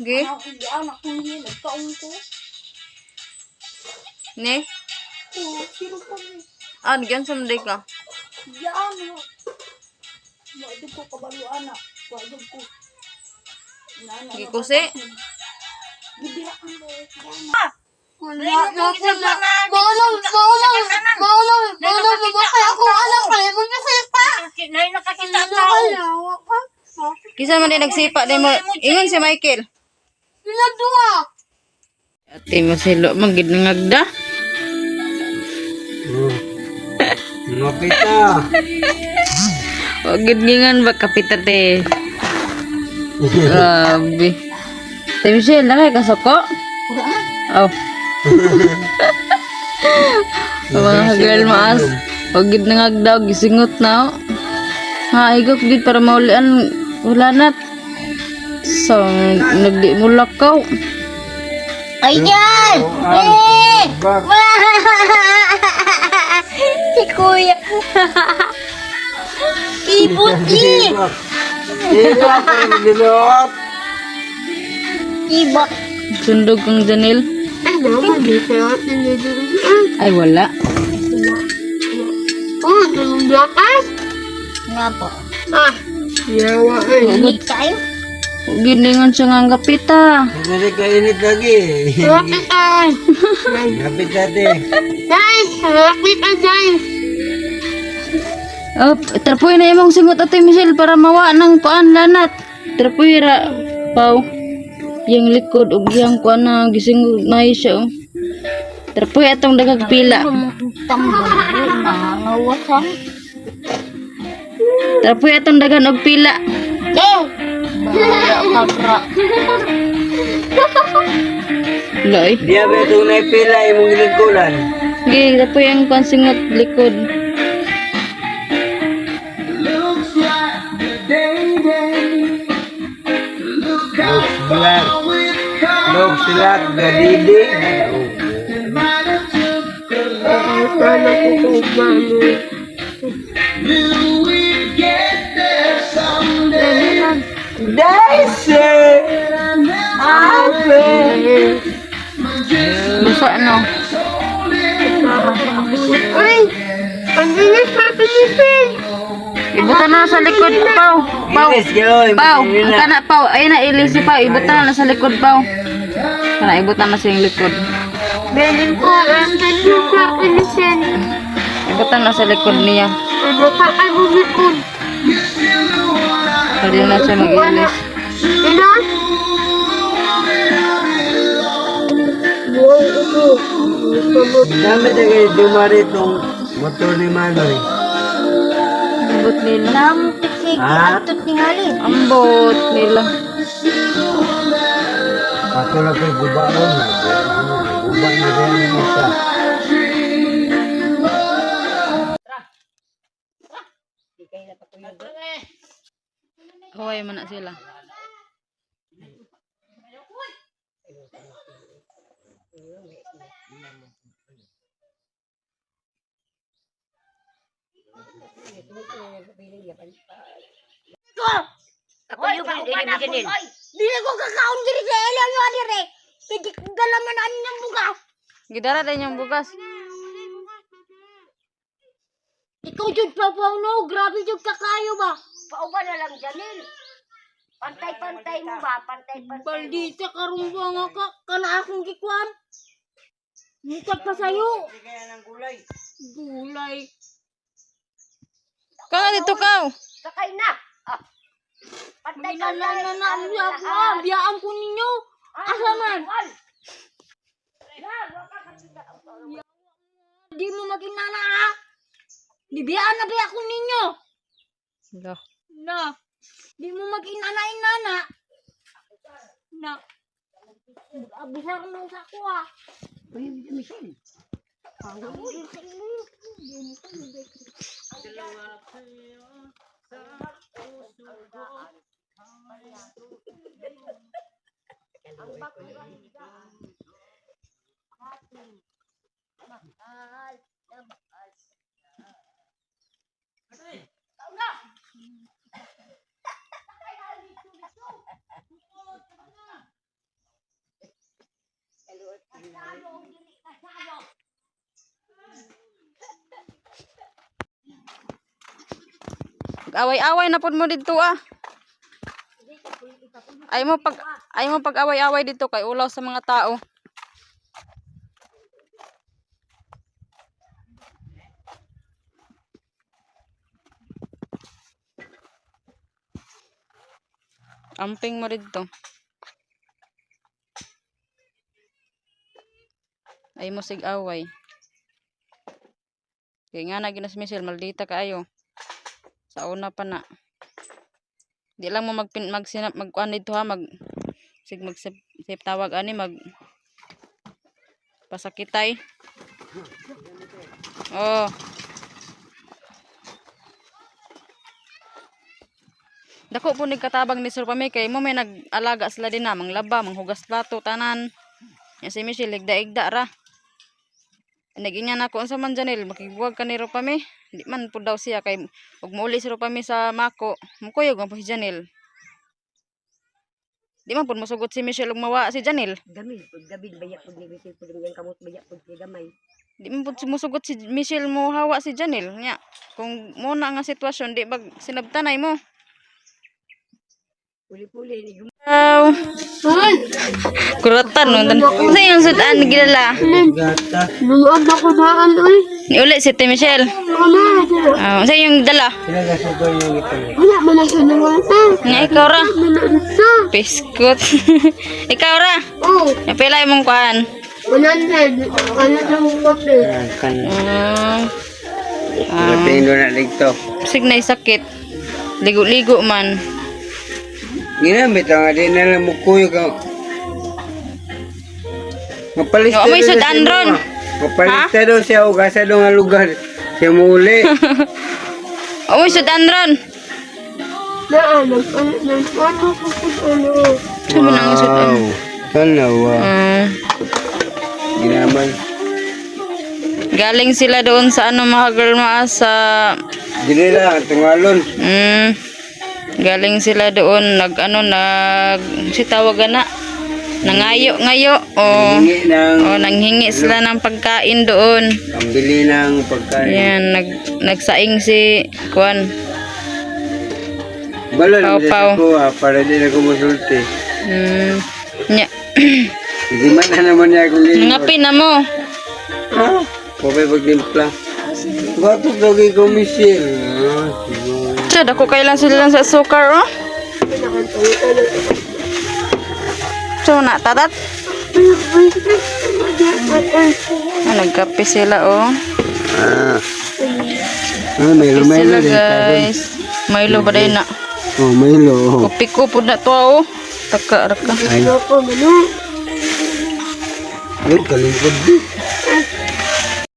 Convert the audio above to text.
Gi? Anak ko niya, nagkaon ko. Ne? Oo, sino pa rin? Ah, nagyan sa manday ka. Yan, no. Wado ko kabalo anak. Wado ko. Gi kusi? Bibira ka mo. Kisa man din nagsipa din mo. Ingon si Michael. Ate mo silo magid nangagda. Ngapita. Wagid gingan ba kapita te. Grabe. Te Michelle, nakay kasoko? Oh. Mga girl maas. Wagid nangagdaw gisingot na. Ha, igok gid para maulian ulanat. So, nagdi mo lakaw. Ayan! Si Kuya. Ibot Ibot. Sundog kang Janil. Ay, wala. Nga po. Yawa eh. Init tayo. Giningon siya nga kapita. Hindi ka init lagi. Ngapit natin. Oh, trapoy na imong singot Ate Michelle para mawa ng kuan lanat. Trapoy ra pau. Yang likod ug yang kuan na gisingog na siya. Oh. Trapoy atong dagag pila. Tambal. Nangawasan. Trapoy atong dagan og pila. Kabra. Loy. Diya ba itong naipila imong ginagkulan? Gi, trapoy ang kuan singot likod. Log silak gadidi. Basa no. Ibutan na sa likod pau. Pau. Pau. Ang kana pau. Ayun na ilisi pau. Ibutan na sa likod pau. Kana ibutan na sa yung likod. Benin ko, ang ganyo sa ilisin. Ibutan na sa likod niya. Ibutan ay bumikod. Pwede na siya mag-ilis. Ina? Dami na kayo dumari itong motor ni Manoy. Ambot nila. Namutik atot tingali. Ambot nila. Ako lang kayo guba ron. Guba na rin mo siya. Huwag man na sila. Ako yung pinagigilin. Dili ko kakaon diri sa elang yung adire. Sige galaman ani ng bugas. Gidara din yung bugas. Ikaw jud pa no, grabe jud ka kayo ba? Pauba na lang Janil. Pantay-pantay mo ba? Pantay-pantay. Baldita karumba nga ka kana akong gikuan. Mukat pa sayo. Kaya ng gulay. Gulay. Kanga dito ka. Sakay na. Pantay-pantay na ako. Biyaan ko ninyo. Asa man? Di mo maging nana ha? Bibiyaan na ba ako ninyo? Lo. Na. Di mo maging nana. Na. Abisa ko nung sako ha. Uy, Michelle. Away-away na pud mo dito ah. Ay mo pag away-away dito kay ulaw sa mga tao. Amping mo dito. Ay mo sig away. Kaya nga na ginas Michelle, maldita kaayo. Sa una pa na. Di lang mo magkuan dito ha, save tawag ani pasakitay. Oh. Dako po katabang ni Sir Pami kay mo may nag-alaga sila din na manglaba, manghugas plato tanan. Ya si Michelle igda-igda ra. Naginya na ko unsa man Janel makigbuwag ka ni Pami. Di man pud daw siya kay ug muuli si Pami sa mako. Mukuyog man po si Janel. Di man pud mosugot si Michelle ug mawa si Janel. Gabi bayak pud ni Michelle pud yung kamot bayak pud kay gamay. Di man pud mosugot si Michelle mo hawa si Janel nya. Kung mo na nga sitwasyon di bag sinabtanay mo. Puli-puli ni Wow. Kuratan no. Sa yung sudan gilala. Gata. Luwag ako daan oy. Ni uli si Ate Michelle. Wala. Sa yung dala. Sila gasugoy yung ito. Wala man ako nang wala. Nga ikaw ra. Manansa. Biskut. Ikaw ra. Oh, Napila imong kuan. 100. Ano lang kote. Kan. Ah. Lating doon na dito. Sig na sakit. Ligo-ligo man. Ginamit ang adi na lang mukuyo ka. Mapalis Yo, may sudan ron. Mapalis daw siya o gasa daw nga lugar. Siya muli. Uy, sudan ron. Ano ko ano. Saan mo nang sudan? Sana wa. Ginaman. Galing sila doon sa ano mga girl mga sa Dili lang, tungalon. galing sila doon nag si tawagan na nangayo o Hingi ng, nanghingi sila ng pagkain doon. ang bili ng pagkain. Yan nagsaing si Kuan. Balo na Pau-pau. sa ko para di na kumusulti. Nya Hindi man na naman niya akong ganyan. ngapi na mo. Ha? Pwede pagdimpla. Batok lagi ko Michelle. Siguro. Siya dako kailan sila sa sukar oh. So na tatat. Nagkape sila oh. Milo Sila guys. Milo ba na? Oh, Milo. Kopi ko pud na to oh. Taka raka. Ay, Ako gano. yung kalingkod di.